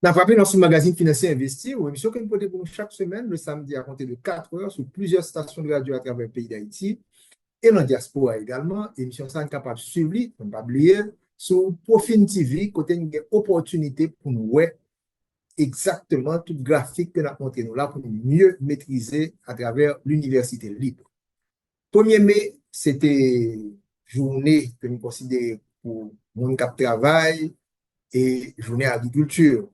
N'a frappé dans ce magazine financier investi, ou émission que nous portons pour nous chaque semaine, le samedi à compter de 4 heures, sur plusieurs stations de radio à travers le pays d'Haïti et dans la diaspora également. Émission ça, est capable de suivre, ne pas oublier, sur Profil TV, côté une opportunité pour nous voir exactement tout graphique que nous avons montré nous là pour mieux maîtriser à travers l'université libre. 1er mai, c'était journée que nous considérons pour mon cap travail et journée agriculture.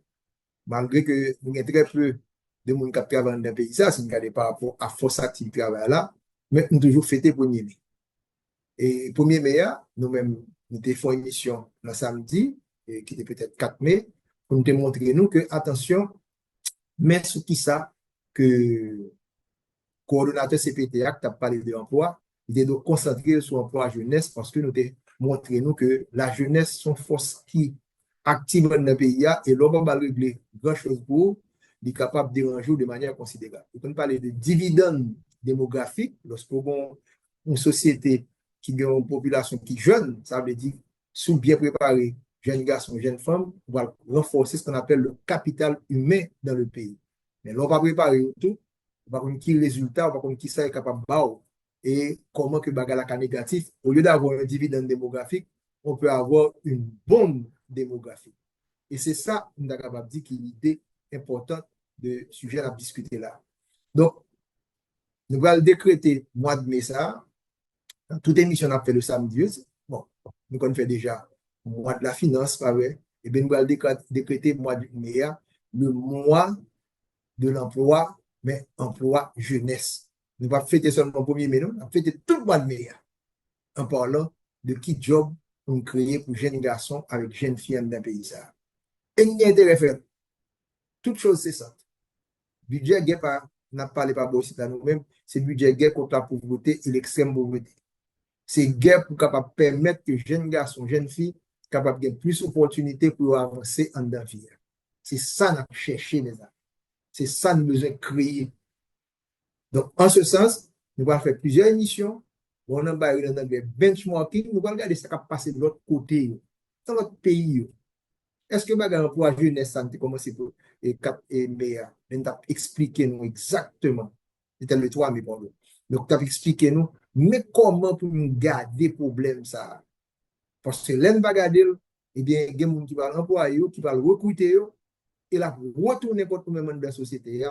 Malgré que nous avons très peu de monde qui travaille dans le pays, ça, si nous regardons par rapport à force active travail là, mais nous toujours fêté 1er mai. Et 1er mai, nous-mêmes, nous avons fait une émission le samedi, qui était peut-être 4 mai, pour nous démontrer nous que, attention, mais ce qui ça, que coordonnateur CPTA qui a parlé de l'emploi, il est de concentrer sur l'emploi jeunesse parce que nous avons montré nous que la jeunesse sont force qui active dans le pays et l'on va régler grand chose pour il est capable de déranger de manière considérable. On parle de dividendes démographiques lorsqu'on une société qui a une population qui est jeune, ça veut dire sous bien préparé, jeunes garçons, jeunes femmes, on va renforcer ce qu'on appelle le capital humain dans le pays. Mais l'on va préparer tout on va qui résultat, on va qui ça est capable de et comment que bagala négatif, au lieu d'avoir un dividende démographique, on peut avoir une bombe démographique. Et c'est ça, on est capable de dire qu'il y a l'idée importante de sujet à discuter là. Donc, nous allons décréter mois de mai ça. Toute émission a fait le samedi. Bon, nous connaissons déjà le mois de la finance, pas vrai? Et bien, nous allons décréter mois de mai, le mois de l'emploi mais emploi jeunesse. Nous ne pas fêter seulement le 1er mai, nous allons fêter tout le mois de mai en parlant de qui job on créer pour jeunes garçons avec jeunes filles dans le pays. Et il y a intérêt à faire. Toute chose, c'est ça. Budget gay n'a pas parlé par aussi à nous-mêmes, c'est budget gay contre la pauvreté et l'extrême pauvreté. C'est guerre pour capable permettre que jeunes garçons, jeunes filles, capables de plus d'opportunités pour avancer en la vie. C'est ça qu'on a cherché, les amis. C'est ça que nous besoin de créer. Donc, en ce sens, nous allons faire plusieurs émissions. On a un benchmarking. Nous allons regarder ce qui a passé de l'autre côté, dans l'autre pays. Est-ce que bagarre pour la jeunesse santé commencer pour 4 et meilleur? On t'a expliqué nous exactement. C'était le 3 mai, pardon. Donc, tu as expliqué nous, mais comment pour nous garder problème ça? Parce que l'un va garder, eh bien, il y a des gens qui vont employer, qui vont recruter, et là, retourner pour nous-mêmes dans la société,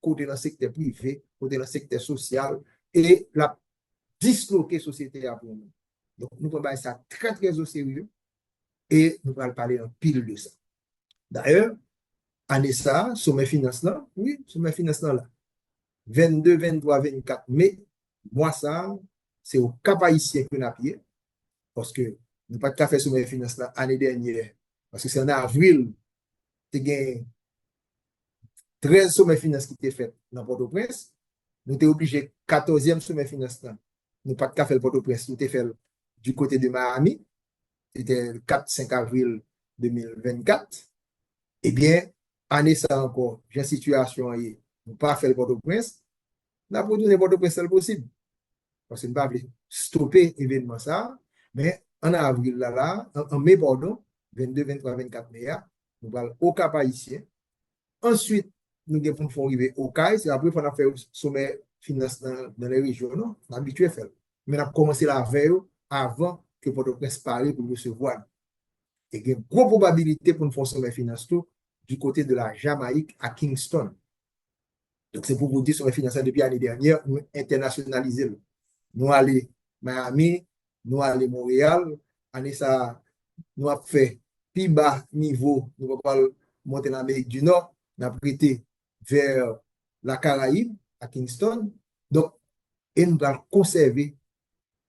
côté dans le secteur privé, côté dans le secteur social, et la disloquer la société pour nous. Donc, nous prenons ça très, très au sérieux, et nous allons parler en pile de ça. D'ailleurs, année ça, sommet financement, oui, sommet financement là. 22, 23, 24 mai, moi ça, c'est au Cap Haïtien que nous avons pied, parce que nous n'avons pas fait sommet financement l'année dernière, parce que c'est en avril, tu as 13 sommets financement qui étaient faits dans Port-au-Prince. Nous étions obligés, 14e sommet financement, nous n'avons pas fait le Port-au-Prince, nous avons fait du côté de Miami, c'était le 4-5 avril 2024. Eh bien, année ça encore, j'ai une situation, nous pas fait le Port-au-Prince, nous avons retourné Port-au-Prince c'est possible. Parce que nous ne pouvons pas stopper l'événement ça, mais en avril, en mai, pardon, 22, 23, 24 mai, nous allons au Cap Haïtien. Ensuite, nous devons arriver au CAI, c'est après qu'on a fait le sommet finance dans les régions, non? On a habitué à faire. Mais on a commencé la veille avant que Port-au-Prince parle pour recevoir. Et il y a une grosse probabilité pour nous faire sommet finance du côté de la Jamaïque à Kingston. Donc, c'est pour vous dire, sommet finance depuis l'année dernière, nous internationaliser. Nous allons Miami, nous allons Montréal, année ça, nous avons fait plus bas niveau, nous allons pas monter en Amérique du Nord, nous avons prêté vers la Caraïbe, à Kingston. Donc, et nous allons conserver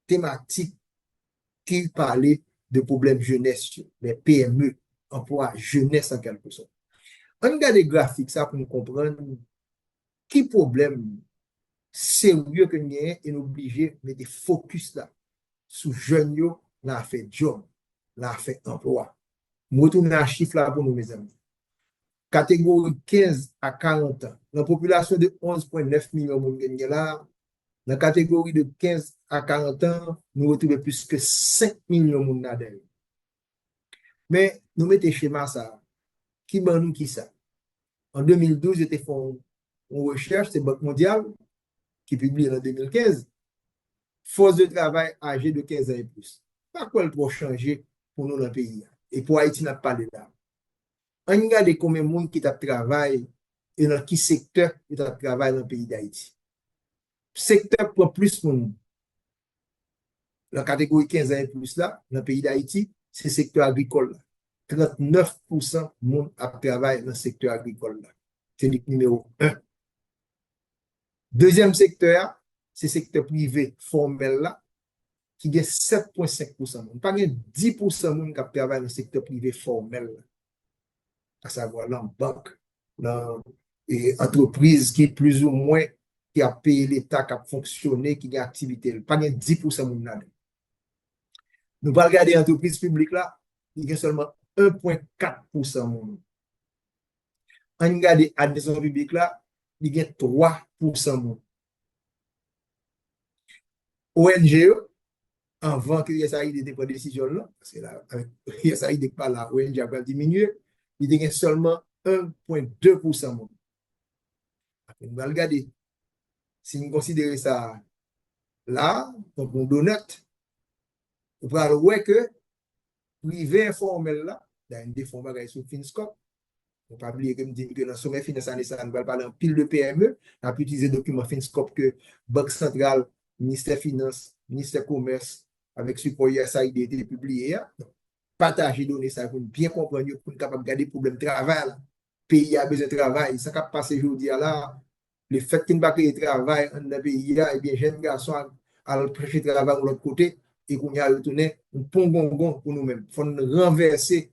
thématique qui parlait de problèmes jeunesse, les PME, emploi jeunesse en quelque sorte. On regarde les graphiques, ça, pour nous comprendre qui problème sérieux que nous avons et nous obligés de mettre focus là, sur jeunes, là, fait job, là, fait emploi. Je retourne à chiffre là pour nous, mes amis. Catégorie 15 à 40 ans, la population de 11,9 millions de gens là, dans la catégorie de 15 à 40 ans, nous retrouvons plus que 5 millions de gens. Mais nous mettons schéma ça. qui ban nous qui ça? En 2012, j'étais fait une recherche, c'est Banque mondiale, qui publie en 2015, force de travail âgée de 15 ans et plus. Pas quoi le trop changer pour nous dans le pays. Et pour Haïti, n'a pas de là. On regarde combien de monde qui travaille et dans quel secteur qui travaille dans le pays d'Haïti. Secteur pour plus de monde. La catégorie 15 ans et plus là, dans le pays d'Haïti, c'est le secteur agricole. 39% de monde travaille dans le secteur agricole. C'est le numéro 1. Deuxième secteur, c'est le secteur privé formel là, qui a 7,5% de monde. Pas 10% de monde qui travaille dans le secteur privé formel, à savoir dans la banque, dans l'entreprise qui est plus ou moins qui a payé l'État, qui a fonctionné, qui a activité. Pas 10% de monde. Nous allons regarder l'entreprise publique là, il y a seulement 1,4% de monde. On regarde l'administration publique là, il y a 3% de monde. ONG, avant que USAID ait pris décision là, parce que là, USAID n'est pas là, ONG a diminué, il y a seulement 1,2% de monde. Nous allons regarder. Si nous considérons ça là, donc on donne, on va voir que privé informel là, dans une des fonds sur FinScope, on ne peut pas oublier que dans le sommet financier, ça nous va parler en pile de PME, on peut utiliser le document FinScope que Banque centrale, ministère Finance, ministère Commerce, avec support USAID a été publié. Partager données ça pour bien comprendre, pour être capable de garder le problème de travail. Le pays a besoin de travail. Ça qui passe aujourd'hui là, le fait qu'il n'y a pas de travail dans le pays, eh bien, jeunes garçons à chercher travail de l'autre côté et qu'on y a retourné un pont gongon pour nous-mêmes. Il faut renverser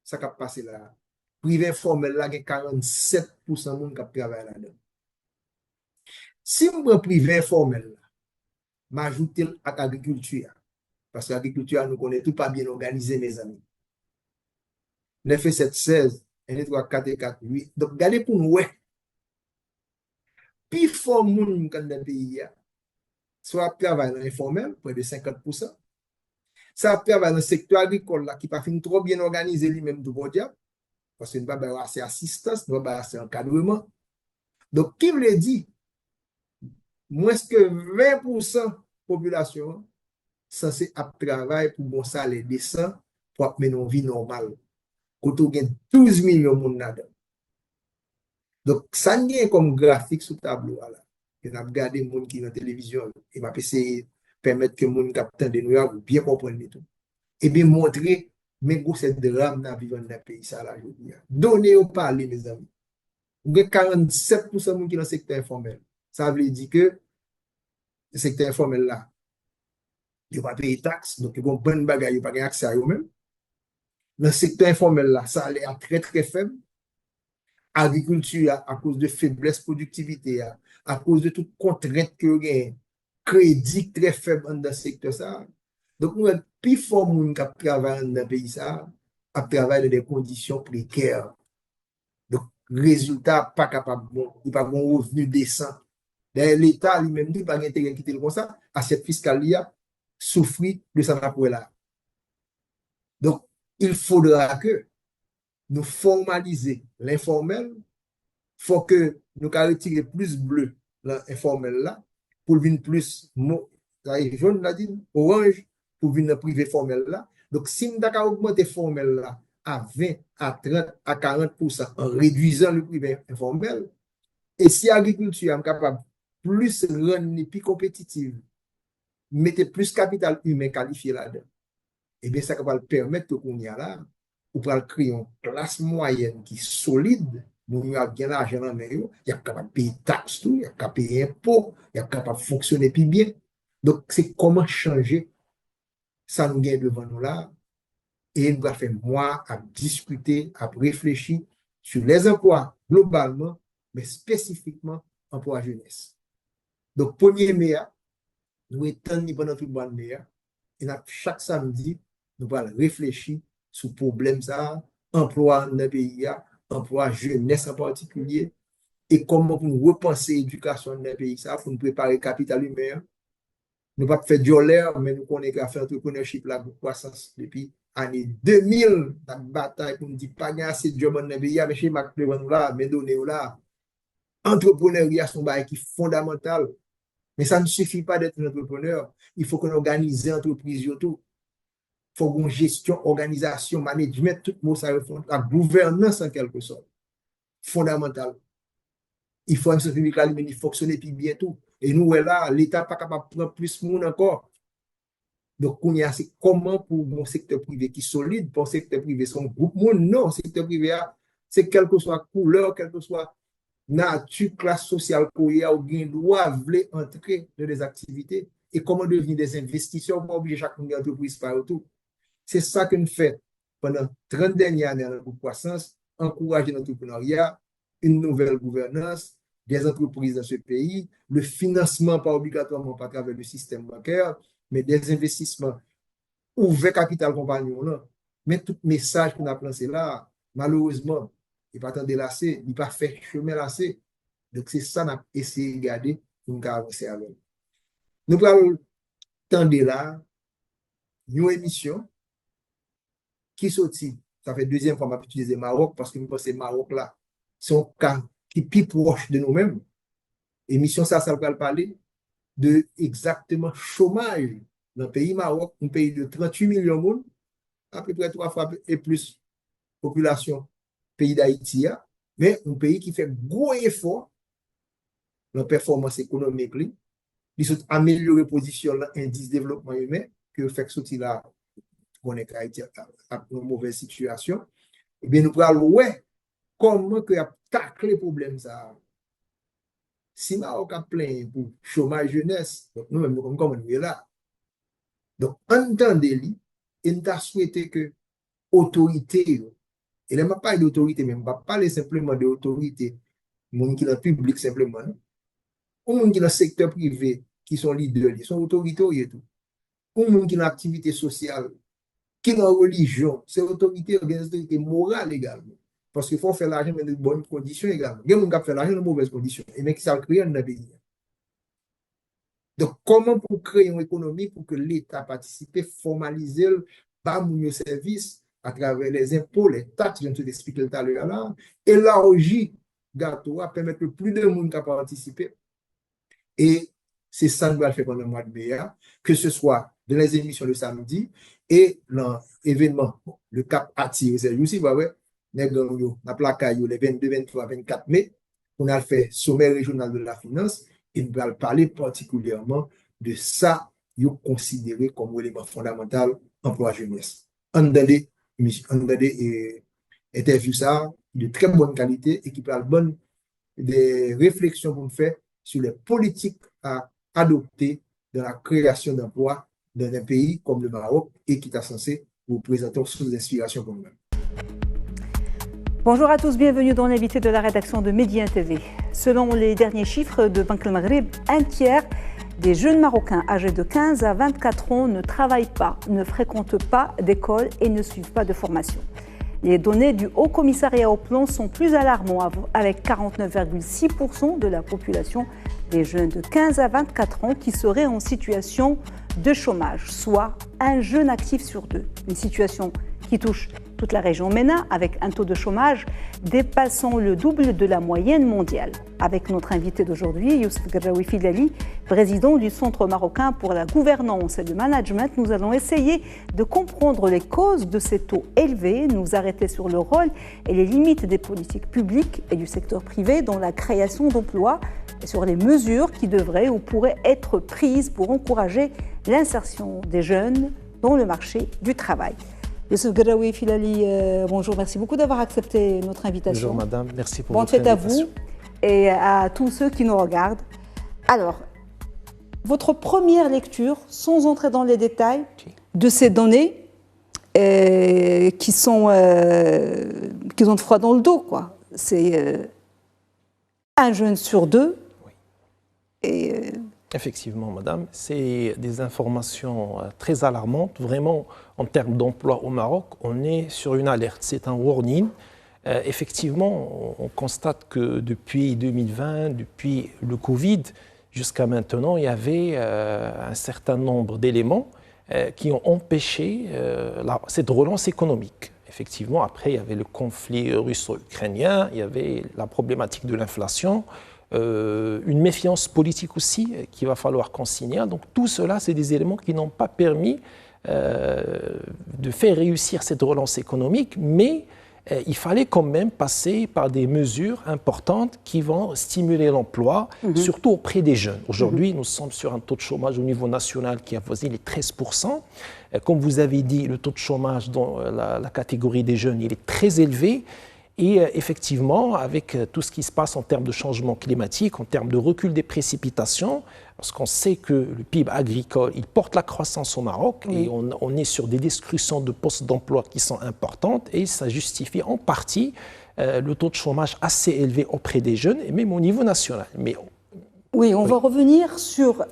ça qui passe là. Privé formel là, il y a 47% de monde qui travaille là-dedans. Si je prends privé informel, je m'ajoute à l'agriculture. Parce que l'agriculture, nous connaissons tout pas bien organisé, mes amis. 9 et 7, 16, 1, 3, 4 et 4, 8. Donc, regardez pour nous, ouais. Puis, fort monde dans le pays, soit travail dans l'informel, près de 50%. Ça travaille dans le secteur agricole, là, qui pas fin trop bien organisé lui-même tout bon diable. Parce qu'il ne va pas assez assistance, il ne va pas assez encadrement. Donc, qui veut dire, moins que 20% de la population censé travailler pour bon salaire décent pour mener une vie normale. Quand on a 12 millions de monde là-dedans. Donc, ça n'y est comme graphique sur le tableau. Là. On a regardé les gens qui sont dans la télévision et m'a essayé de permettre que les gens qui de nous bien comprendre tout. Et bien montrer, mais c'est drame dans vivre dans le pays. Ça, là, je dis. Donnez au parler, mes amis. Vous avez 47% de gens qui sont dans le secteur informel. Ça veut dire que le secteur informel là, ils ne vont pas payer taxes, donc ils vont bonne bagaille, ils n'ont pas accès à eux-mêmes. Dans le secteur informel là, ça allait à très très faible. Agriculture à cause de faiblesse productivité, à cause de toute contrainte que vous avez, crédit très faible dans le secteur ça. Donc, nous avons plus fort monde qui travaille dans le pays ça, à travailler dans des conditions précaires. Donc, résultat, pas capable, bon, il n'y a pas de revenu décent. L'État lui-même, il n'a pas d'intérêt à quitter le comme ça, assiette fiscale, il a souffert de ça là. Donc, il faudra que nous formaliser l'informel, il faut que nous retirer plus bleu l'informel là, pour venir plus jaune, là, orange, pour venir privé formel là. Donc, si nous avons augmenté formel là à 20, à 30, à 40% en réduisant le privé informel, et si l'agriculture est capable plus rendre plus compétitive, mettre plus capital humain qualifié là-dedans, et bien ça va permettre qu'on y a là, ou pour créer une classe moyenne qui est solide, nous avons bien l'argent dans le il y a capable de payer taxes, il y a capable de payer impôts, il y a capable de fonctionner plus bien. Donc, c'est comment changer ça nous gagne devant nous là. Et nous avons fait moi à discuter, à réfléchir sur les emplois globalement, mais spécifiquement emploi jeunesse. Donc, premier mai, nous étendons pendant tout le mois de mai, et chaque samedi, nous allons réfléchir sur le problème ça, emploi dans le pays, emploi jeunesse en particulier, et comment nous repenser l'éducation dans le pays ça, pour nous préparer le capital humain. Nous ne pouvons pas faire de l'air, mais nous connaissons qu'à faire entrepreneurship là pour croissance depuis année 2000, la bataille pour nous dire pas assez de job dans le pays, mais chez Marc Levin là, mais donné là, entrepreneuriat sont bail qui est fondamental. Mais ça ne suffit pas d'être un entrepreneur. Il faut qu'on organise l'entreprise tout. Il faut une gestion, organisation, management, tout le monde, ça la gouvernance en quelque sorte. Fondamental. Il faut un service public là, mais il fonctionne puis bientôt. Et nous, là, l'État n'est pas capable de prendre plus de monde encore. Donc, on y a comment pour mon secteur privé qui est solide, pour le secteur privé, son groupe monde, non, le secteur privé, c'est quelle que soit couleur, quelle que soit nature, classe sociale qu'on y a, ou bien doit entrer dans des activités et comment devenir des investisseurs pour obliger chaque entreprise par autour. C'est ça que nous faisons pendant 30 dernières années dans la croissance, encourager l'entrepreneuriat, une nouvelle gouvernance, des entreprises dans ce pays, le financement pas obligatoirement pas à travers le système bancaire, mais des investissements ouverts capital compagnon. Mais tout message qu'on a lancé là, malheureusement, il n'est pas tant délassé, il n'est pas fait chemin lassé. Donc c'est ça qu'on a essayé de garder pour nous avancer avec. Nous allons tendre là une émission qui sortit. Ça fait deuxième fois que je utiliser Maroc parce que je pense que Maroc là, c'est un cas qui est plus proche de nous-mêmes. Émission ça va parler de exactement chômage dans le pays Maroc, un pays de 38 millions de monde, à peu près 3 fois et plus population pays d'Haïti, mais un pays qui fait gros effort dans la performance économique, il a amélioré la position de l'indice de développement humain, que fait que ce là, on est Haïti a une mauvaise situation. Et bien, nous parlons, ouais, comment que a taclé le problème ça. Si Maroc a plein pour chômage jeunesse, donc nous-mêmes, nous sommes comme nous là. Donc, entendez-les, et nous avons souhaité que autorité, et là, je ne parle pas d'autorité, mais je ne parle simplement d'autorité, les gens qui sont dans le public simplement, ou les gens qui sont dans le secteur privé, qui sont leaders, ils sont autorités et tout, ou les gens qui sont dans l'activité sociale, qui sont dans la religion, c'est autorité, autorité morale également. Parce qu'il faut faire l'argent dans de bonnes conditions également. Il y a des gens qui font l'argent dans de mauvaises conditions, et mais qui savent créer dans le pays. Donc, comment pour créer une économie pour que l'État participe, formaliser, pas mon service à travers les impôts, les taxes, je te expliqué tout à l'heure là, élargir gâteau, à permettre que plus de monde qui participer. Et c'est ça que nous allons faire pendant le mois de mai, que ce soit dans les émissions le samedi et dans l'événement, le Cap Attire, c'est aussi, bah ouais, la plaque les 22, 23, 24 mai, on a fait sommet régional de la finance et nous allons parler particulièrement de ça, considéré comme élément fondamental emploi jeunesse. On a des interviews ça, de très bonne qualité et qui parlent des réflexions qu'on fait sur les politiques à adopter dans la création d'emplois dans un pays comme le Maroc et qui est censé vous présenter sous inspiration pour nous-mêmes. Bonjour à tous, bienvenue dans l'invité de la rédaction de Média TV. Selon les derniers chiffres de Banque El Maghreb, un tiers des jeunes Marocains âgés de 15 à 24 ans ne travaillent pas, ne fréquentent pas d'école et ne suivent pas de formation. Les données du Haut Commissariat au Plan sont plus alarmantes, avec 49,6% de la population des jeunes de 15 à 24 ans qui seraient en situation de chômage, soit un jeune actif sur deux. Une situation qui touche toute la région MENA, avec un taux de chômage dépassant le double de la moyenne mondiale. Avec notre invité d'aujourd'hui, Youssef Guerraoui Filali, président du Centre marocain pour la gouvernance et le management, nous allons essayer de comprendre les causes de ces taux élevés, nous arrêter sur le rôle et les limites des politiques publiques et du secteur privé dans la création d'emplois et sur les mesures qui devraient ou pourraient être prises pour encourager l'insertion des jeunes dans le marché du travail. Youssef Guerraoui Filali, bonjour, merci beaucoup d'avoir accepté notre invitation. Bonjour madame, merci pour votre invitation. Bonne invitation. Fête à vous et à tous ceux qui nous regardent. Alors, votre première lecture, sans entrer dans les détails, de ces données qui ont froid dans le dos, quoi. C'est un jeune sur deux. Oui. Et effectivement, madame, c'est des informations très alarmantes. Vraiment, en termes d'emploi au Maroc, on est sur une alerte. C'est un warning. Effectivement, on constate que depuis 2020, depuis le Covid, jusqu'à maintenant, il y avait un certain nombre d'éléments qui ont empêché cette relance économique. Effectivement, après, il y avait le conflit russo-ukrainien, il y avait la problématique de l'inflation, une méfiance politique aussi qu'il va falloir qu'on signale. Donc tout cela, c'est des éléments qui n'ont pas permis de faire réussir cette relance économique, mais il fallait quand même passer par des mesures importantes qui vont stimuler l'emploi, surtout auprès des jeunes. Aujourd'hui, nous sommes sur un taux de chômage au niveau national qui avoisine les 13%. Comme vous avez dit, le taux de chômage dans la catégorie des jeunes, il est très élevé. Et effectivement, avec tout ce qui se passe en termes de changement climatique, en termes de recul des précipitations, parce qu'on sait que le PIB agricole, il porte la croissance au Maroc, et on est sur des destructions de postes d'emploi qui sont importantes, et ça justifie en partie le taux de chômage assez élevé auprès des jeunes, et même au niveau national. Mais, oui, on va revenir sur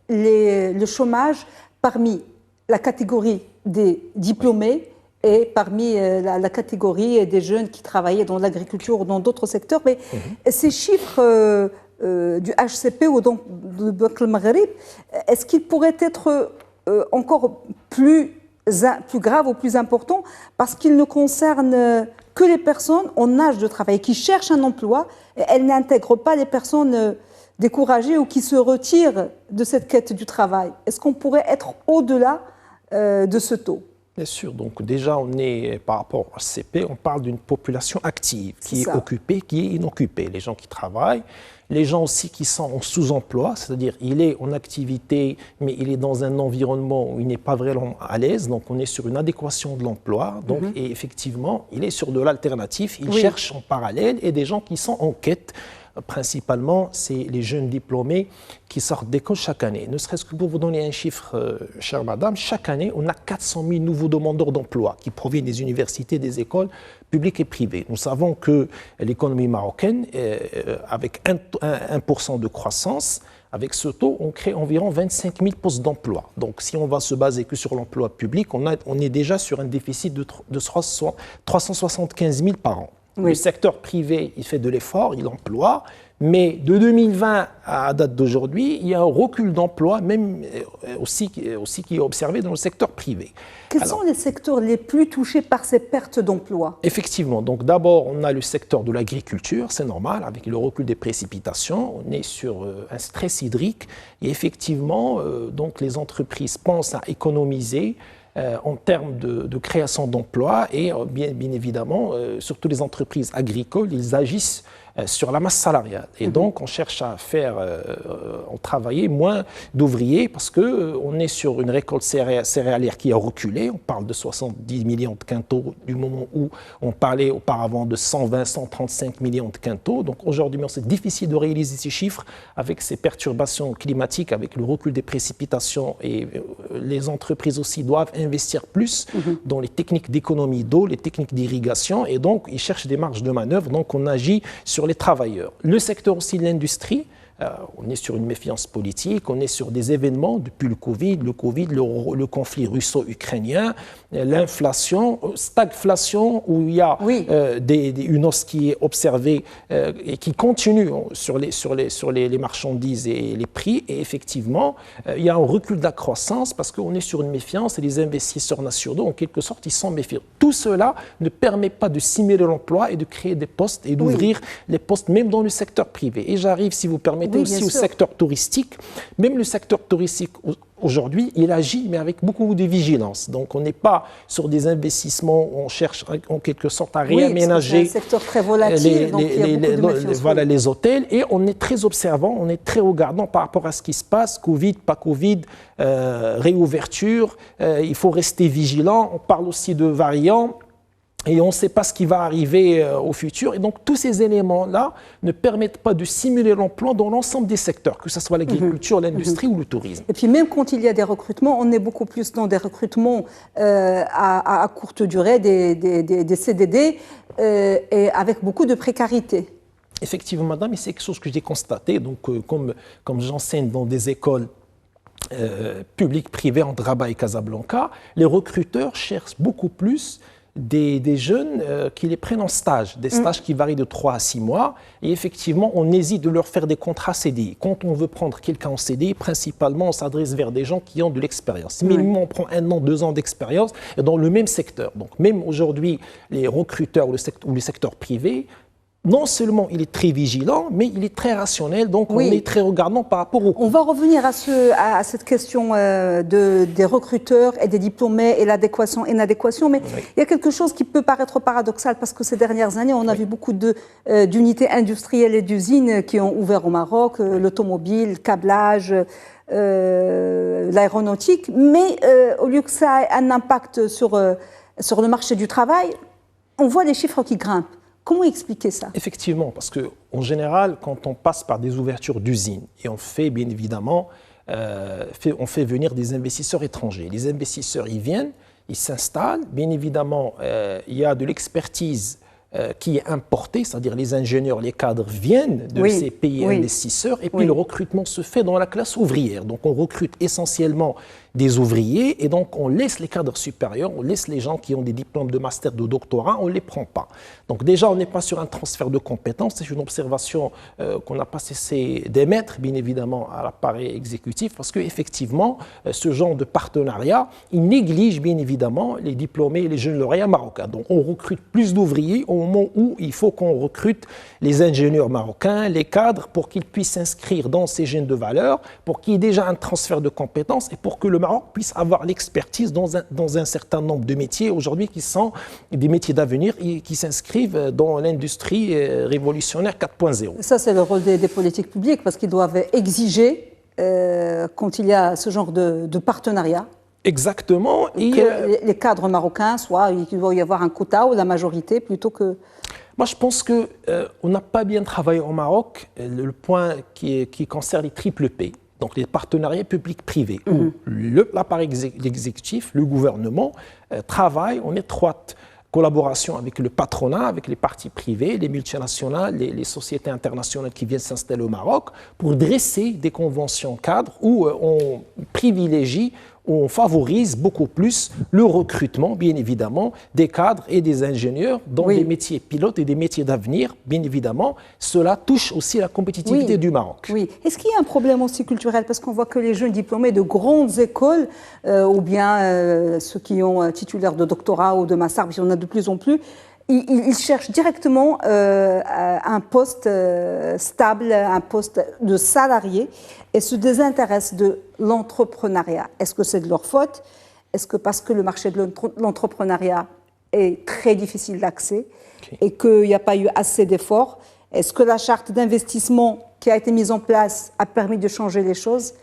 le chômage parmi la catégorie des diplômés et parmi la catégorie des jeunes qui travaillaient dans l'agriculture ou dans d'autres secteurs. Mais ces chiffres du HCP ou donc de Banque le Maghreb, est-ce qu'ils pourraient être encore plus graves ou plus importants parce qu'ils ne concernent que les personnes en âge de travail qui cherchent un emploi et elles n'intègrent pas les personnes découragées ou qui se retirent de cette quête du travail? Est-ce qu'on pourrait être au-delà de ce taux? Bien sûr, donc déjà on est par rapport au HCP, on parle d'une population active qui est occupée, qui est inoccupée. Les gens qui travaillent, les gens aussi qui sont en sous-emploi, c'est-à-dire il est en activité mais il est dans un environnement où il n'est pas vraiment à l'aise, donc on est sur une adéquation de l'emploi, donc et effectivement il est sur de l'alternatif, il cherche en parallèle, et des gens qui sont en quête. Principalement, c'est les jeunes diplômés qui sortent d'école chaque année. Ne serait-ce que pour vous donner un chiffre, chère madame, chaque année, on a 400 000 nouveaux demandeurs d'emploi qui proviennent des universités, des écoles publiques et privées. Nous savons que l'économie marocaine, avec 1% de croissance, avec ce taux, on crée environ 25 000 postes d'emploi. Donc, si on va se baser que sur l'emploi public, on est déjà sur un déficit de 375 000 par an. Le secteur privé, il fait de l'effort, il emploie, mais de 2020 à date d'aujourd'hui, il y a un recul d'emploi, même aussi qui est observé dans le secteur privé. Quels sont les secteurs les plus touchés par ces pertes d'emploi? Effectivement, donc d'abord, on a le secteur de l'agriculture, c'est normal, avec le recul des précipitations, on est sur un stress hydrique, et effectivement, donc les entreprises pensent à économiser en termes de création d'emplois et bien évidemment, surtout les entreprises agricoles, ils agissent sur la masse salariale. Et donc, on cherche à faire, travailler moins d'ouvriers parce qu'on est sur une récolte céréalière qui a reculé. On parle de 70 millions de quintaux du moment où on parlait auparavant de 120, 135 millions de quintaux. Donc, aujourd'hui, c'est difficile de réaliser ces chiffres avec ces perturbations climatiques, avec le recul des précipitations, et les entreprises aussi doivent investir plus dans les techniques d'économie d'eau, les techniques d'irrigation, et donc, ils cherchent des marges de manœuvre. Donc, on agit sur les travailleurs. Le secteur aussi de l'industrie, on est sur une méfiance politique, on est sur des événements depuis le Covid, le conflit russo-ukrainien, l'inflation, stagflation, où il y a une hausse qui est observée et qui continue sur les marchandises et les prix. Et effectivement, il y a un recul de la croissance parce qu'on est sur une méfiance et les investisseurs nationaux, en quelque sorte, ils sont méfiants. Tout cela ne permet pas de simuler l'emploi et de créer des postes et d'ouvrir les postes, même dans le secteur privé. Et j'arrive, si vous permettez, aussi au secteur touristique. Même le secteur touristique aujourd'hui, il agit, mais avec beaucoup de vigilance. Donc, on n'est pas sur des investissements où on cherche en quelque sorte à réaménager c'est un secteur très volatile, les hôtels. Et on est très observant, on est très regardant par rapport à ce qui se passe, Covid, pas Covid, réouverture. Il faut rester vigilant. On parle aussi de variants. Et on ne sait pas ce qui va arriver au futur. Et donc, tous ces éléments-là ne permettent pas de simuler l'emploi dans l'ensemble des secteurs, que ce soit l'agriculture, l'industrie ou le tourisme. Et puis, même quand il y a des recrutements, on est beaucoup plus dans des recrutements à courte durée, des CDD, et avec beaucoup de précarité. Effectivement, madame, et c'est quelque chose que j'ai constaté. Donc, comme j'enseigne dans des écoles publiques, privées, entre Rabat et Casablanca, les recruteurs cherchent beaucoup plus des jeunes qui les prennent en stage, des stages qui varient de 3 à 6 mois. Et effectivement, on hésite de leur faire des contrats CDI. Quand on veut prendre quelqu'un en CDI, principalement, on s'adresse vers des gens qui ont de l'expérience. Minimum, on prend 1 an, 2 ans d'expérience dans le même secteur. Donc, même aujourd'hui, les recruteurs ou le secteur privé, non seulement il est très vigilant, mais il est très rationnel, donc on est très regardant par rapport au coût. On va revenir à cette question des recruteurs et des diplômés et l'adéquation et l'inadéquation, mais il y a quelque chose qui peut paraître paradoxal parce que ces dernières années, on a vu beaucoup d'unités industrielles et d'usines qui ont ouvert au Maroc, l'automobile, le câblage, l'aéronautique, mais au lieu que ça ait un impact sur le marché du travail, on voit les chiffres qui grimpent. Comment expliquer ça? Effectivement, parce qu'en général, quand on passe par des ouvertures d'usines, et on fait bien évidemment, on fait venir des investisseurs étrangers. Les investisseurs, ils viennent, ils s'installent. Bien évidemment, il y a de l'expertise qui est importée, c'est-à-dire les ingénieurs, les cadres viennent de ces pays investisseurs, et puis le recrutement se fait dans la classe ouvrière. Donc on recrute essentiellement des ouvriers, et donc on laisse les cadres supérieurs, on laisse les gens qui ont des diplômes de master, de doctorat, on ne les prend pas. Donc déjà, on n'est pas sur un transfert de compétences, c'est une observation qu'on n'a pas cessé d'émettre, bien évidemment, à l'appareil exécutif, parce qu'effectivement, ce genre de partenariat, il néglige bien évidemment les diplômés et les jeunes lauréats marocains. Donc on recrute plus d'ouvriers au moment où il faut qu'on recrute les ingénieurs marocains, les cadres, pour qu'ils puissent s'inscrire dans ces chaînes de valeur, pour qu'il y ait déjà un transfert de compétences et pour que le Maroc puisse avoir l'expertise dans un certain nombre de métiers aujourd'hui qui sont des métiers d'avenir et qui s'inscrivent dans l'industrie révolutionnaire 4.0. Ça, c'est le rôle des politiques publiques parce qu'ils doivent exiger, quand il y a ce genre de partenariat, exactement. Que les cadres marocains, soit il doit y avoir un quota ou la majorité plutôt que... Moi, je pense qu'on n'a pas bien travaillé au Maroc le point qui concerne les triple P. Donc les partenariats publics-privés, où l'appareil exécutif, le gouvernement, travaille en étroite collaboration avec le patronat, avec les parties privées, les multinationales, les sociétés internationales qui viennent s'installer au Maroc pour dresser des conventions cadres où on privilégie, où on favorise beaucoup plus le recrutement, bien évidemment, des cadres et des ingénieurs dans des métiers pilotes et des métiers d'avenir, bien évidemment. Cela touche aussi la compétitivité du Maroc. Oui. Est-ce qu'il y a un problème aussi culturel? Parce qu'on voit que les jeunes diplômés de grandes écoles, ou bien ceux qui ont titulaire de doctorat ou de master, il y en a de plus en plus, ils cherchent directement un poste stable, un poste de salarié et se désintéressent de l'entrepreneuriat. Est-ce que c'est de leur faute? Est-ce que parce que le marché de l'entrepreneuriat est très difficile d'accès et qu'il n'y a pas eu assez d'efforts? Est-ce que la charte d'investissement qui a été mise en place a permis de changer les choses?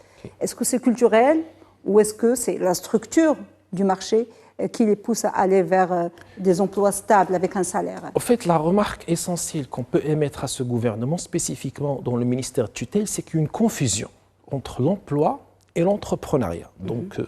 Est-ce que c'est culturel ou est-ce que c'est la structure du marché qui les pousse à aller vers des emplois stables avec un salaire? En fait, la remarque essentielle qu'on peut émettre à ce gouvernement, spécifiquement dans le ministère de tutelle, c'est qu'il y a une confusion entre l'emploi et l'entrepreneuriat. Donc,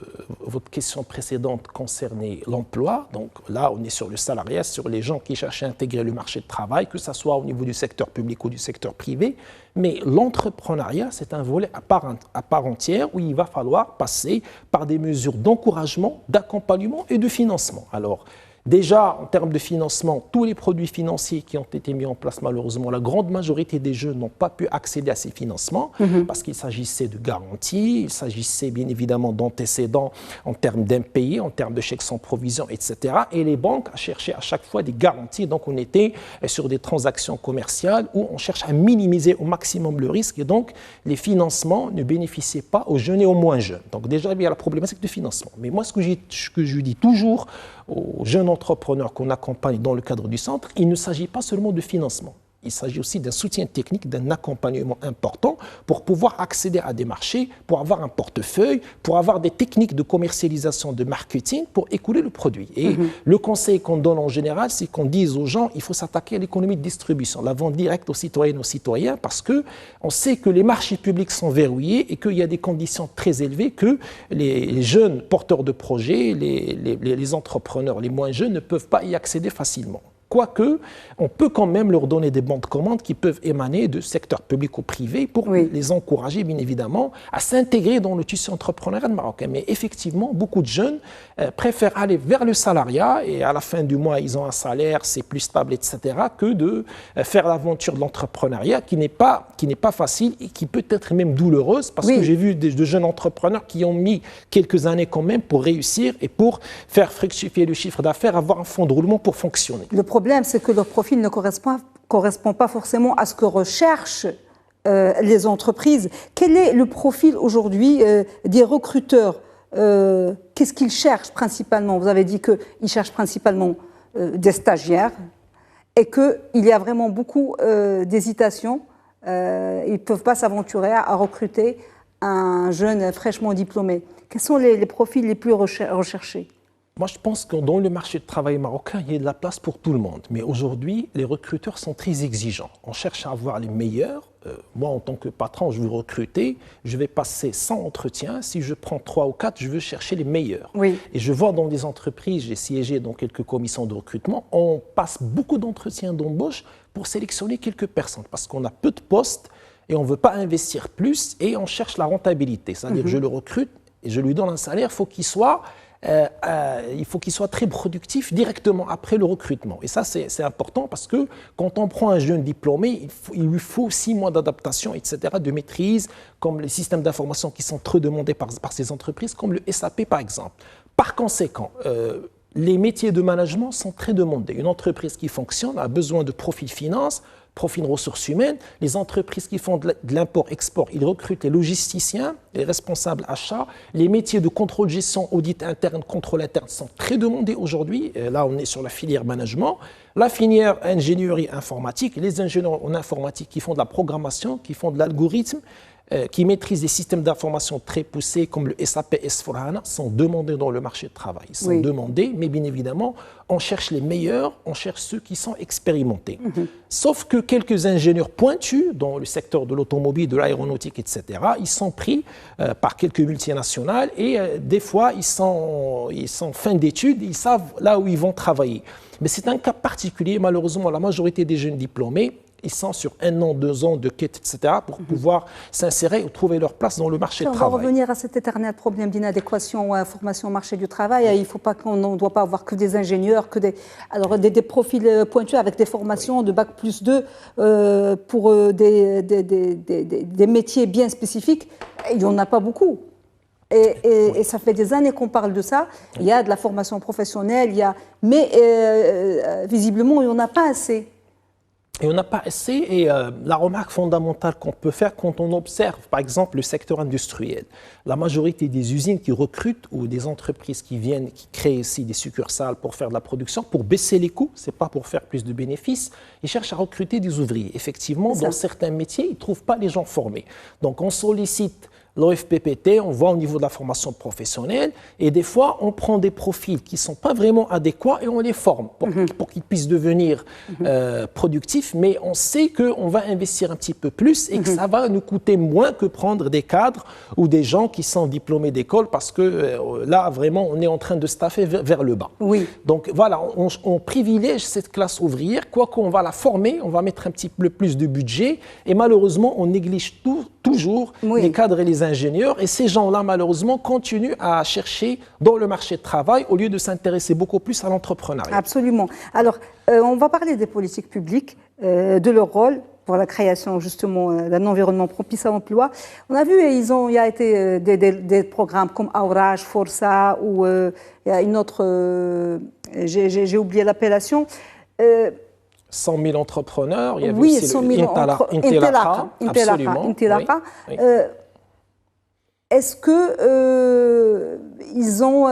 votre question précédente concernait l'emploi. Donc là, on est sur le salariat, sur les gens qui cherchent à intégrer le marché de travail, que ce soit au niveau du secteur public ou du secteur privé. Mais l'entrepreneuriat, c'est un volet à part entière où il va falloir passer par des mesures d'encouragement, d'accompagnement et de financement. Alors, déjà, en termes de financement, tous les produits financiers qui ont été mis en place, malheureusement, la grande majorité des jeunes n'ont pas pu accéder à ces financements parce qu'il s'agissait de garanties, il s'agissait bien évidemment d'antécédents en termes d'impayés, en termes de chèques sans provision, etc. Et les banques cherchaient à chaque fois des garanties. Donc, on était sur des transactions commerciales où on cherche à minimiser au maximum le risque. Et donc, les financements ne bénéficiaient pas aux jeunes et aux moins jeunes. Donc, déjà, il y a la problématique de financement. Mais moi, ce que je dis toujours aux jeunes entrepreneurs qu'on accompagne dans le cadre du centre, il ne s'agit pas seulement de financement. Il s'agit aussi d'un soutien technique, d'un accompagnement important pour pouvoir accéder à des marchés, pour avoir un portefeuille, pour avoir des techniques de commercialisation, de marketing, pour écouler le produit. Et le conseil qu'on donne en général, c'est qu'on dise aux gens, il faut s'attaquer à l'économie de distribution, la vente directe aux citoyennes et aux citoyens, parce qu'on sait que les marchés publics sont verrouillés et qu'il y a des conditions très élevées que les jeunes porteurs de projets, les entrepreneurs les moins jeunes ne peuvent pas y accéder facilement. quoique on peut quand même leur donner des bons de commande qui peuvent émaner de secteur public ou privé pour les encourager, bien évidemment, à s'intégrer dans le tissu entrepreneurial marocain. Mais effectivement, beaucoup de jeunes préfèrent aller vers le salariat et à la fin du mois, ils ont un salaire, c'est plus stable, etc., que de faire l'aventure de l'entrepreneuriat qui n'est pas facile et qui peut être même douloureuse parce que j'ai vu de jeunes entrepreneurs qui ont mis quelques années quand même pour réussir et pour faire fructifier le chiffre d'affaires, avoir un fonds de roulement pour fonctionner. Le problème, c'est que leur profil ne correspond pas forcément à ce que recherchent les entreprises. Quel est le profil aujourd'hui des recruteurs? Qu'est-ce qu'ils cherchent principalement? Vous avez dit qu'ils cherchent principalement des stagiaires et qu'il y a vraiment beaucoup d'hésitation. Ils ne peuvent pas s'aventurer à recruter un jeune fraîchement diplômé. Quels sont les profils les plus recherchés? Moi, je pense que dans le marché du travail marocain, il y a de la place pour tout le monde. Mais aujourd'hui, les recruteurs sont très exigeants. On cherche à avoir les meilleurs. Moi, en tant que patron, je veux recruter. Je vais passer 100 entretiens. Si je prends 3 ou 4, je veux chercher les meilleurs. Oui. Et je vois dans des entreprises, j'ai siégé dans quelques commissions de recrutement, on passe beaucoup d'entretiens d'embauche pour sélectionner quelques personnes parce qu'on a peu de postes et on ne veut pas investir plus et on cherche la rentabilité. C'est-à-dire que je le recrute et je lui donne un salaire, il faut qu'il soit très productif directement après le recrutement. Et ça, c'est important parce que quand on prend un jeune diplômé, il lui faut 6 mois d'adaptation, etc., de maîtrise, comme les systèmes d'information qui sont très demandés par ces entreprises, comme le SAP par exemple. Par conséquent, les métiers de management sont très demandés. Une entreprise qui fonctionne a besoin de profils finance, profils ressources humaines. Les entreprises qui font de l'import-export, ils recrutent les logisticiens, les responsables achats. Les métiers de contrôle, gestion, audit interne, contrôle interne sont très demandés aujourd'hui. Là, on est sur la filière management. La filière ingénierie informatique, les ingénieurs en informatique qui font de la programmation, qui font de l'algorithme, qui maîtrisent des systèmes d'information très poussés comme le SAP S/4HANA sont demandés dans le marché du travail. Ils sont demandés, mais bien évidemment, on cherche les meilleurs, on cherche ceux qui sont expérimentés. Sauf que quelques ingénieurs pointus dans le secteur de l'automobile, de l'aéronautique, etc., ils sont pris par quelques multinationales et des fois, ils sont fin d'études, ils savent là où ils vont travailler. Mais c'est un cas particulier, malheureusement, la majorité des jeunes diplômés, ils sont sur 1 an, 2 ans de quête, etc., pour pouvoir s'insérer ou trouver leur place dans le marché du travail. On va revenir à cet éternel problème d'inadéquation ou formation au marché du travail. Il faut pas qu'on ne doit pas avoir que des ingénieurs, que des profils pointus avec des formations de Bac+2 pour des métiers bien spécifiques. Il n'y en a pas beaucoup. Et ça fait des années qu'on parle de ça. Il y a de la formation professionnelle, mais visiblement, il n'y en a pas assez. Et on n'a pas assez, et la remarque fondamentale qu'on peut faire quand on observe, par exemple, le secteur industriel, la majorité des usines qui recrutent ou des entreprises qui créent ici des succursales pour faire de la production, pour baisser les coûts, ce n'est pas pour faire plus de bénéfices, ils cherchent à recruter des ouvriers. Effectivement, dans certains métiers, ils ne trouvent pas les gens formés. Donc on sollicite l'OFPPT, on voit au niveau de la formation professionnelle et des fois on prend des profils qui ne sont pas vraiment adéquats et on les forme pour qu'ils puissent devenir productifs, mais on sait qu'on va investir un petit peu plus et que ça va nous coûter moins que prendre des cadres ou des gens qui sont diplômés d'école parce que là vraiment on est en train de staffer vers le bas. Oui. Donc voilà, on privilège cette classe ouvrière, quoi qu'on va la former, on va mettre un petit peu plus de budget et malheureusement on néglige toujours les cadres et les ingénieurs et ces gens-là malheureusement continuent à chercher dans le marché du travail au lieu de s'intéresser beaucoup plus à l'entrepreneuriat. Absolument. Alors on va parler des politiques publiques, de leur rôle pour la création justement d'un environnement propice à l'emploi. On a vu, il y a été des programmes comme Aurage, Força ou il y a une autre, j'ai oublié l'appellation. 100 000 entrepreneurs, il y avait aussi Intelaka. Oui. Est-ce qu'ils ont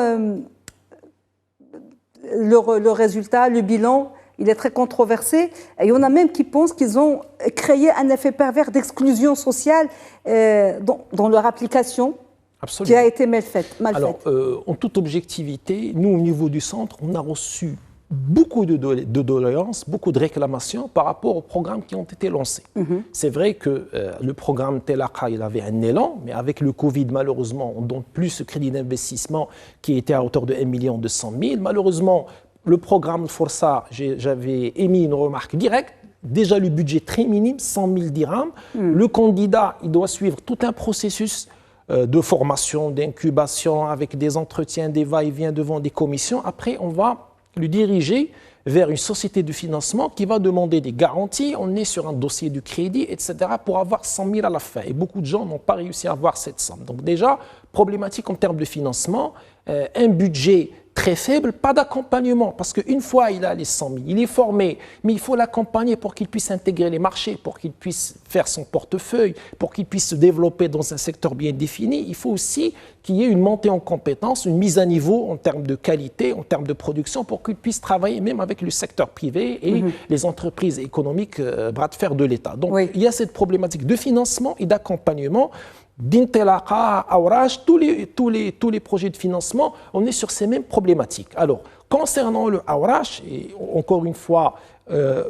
le résultat, le bilan, il est très controversé. Et il y en a même qui pensent qu'ils ont créé un effet pervers d'exclusion sociale dans leur application. Absolument. Qui a été mal faite. Alors, en toute objectivité, nous, au niveau du centre, on a reçu beaucoup de doléances, beaucoup de réclamations par rapport aux programmes qui ont été lancés. C'est vrai que le programme Telaka, il avait un élan, mais avec le Covid, malheureusement, on ne donne plus ce crédit d'investissement qui était à hauteur de 1 200 000. Malheureusement, le programme Força, j'avais émis une remarque directe. Déjà, le budget très minime, 100 000 dirhams. Le candidat, il doit suivre tout un processus de formation, d'incubation, avec des entretiens, des va-et-vient devant des commissions. Après, on va le diriger vers une société de financement qui va demander des garanties. On est sur un dossier de crédit, etc., pour avoir 100 000 à la fin. Et beaucoup de gens n'ont pas réussi à avoir cette somme. Donc déjà, problématique en termes de financement, un budget très faible, pas d'accompagnement, parce qu'une fois il a les 100 000, il est formé, mais il faut l'accompagner pour qu'il puisse intégrer les marchés, pour qu'il puisse faire son portefeuille, pour qu'il puisse se développer dans un secteur bien défini. Il faut aussi qu'il y ait une montée en compétences, une mise à niveau en termes de qualité, en termes de production, pour qu'il puisse travailler même avec le secteur privé et les entreprises économiques bras de fer de l'État. Donc il y a cette problématique de financement et d'accompagnement. D'Intelaqa, Aouraj, tous les projets de financement, on est sur ces mêmes problématiques. Alors, concernant le Aouraj, et encore une fois,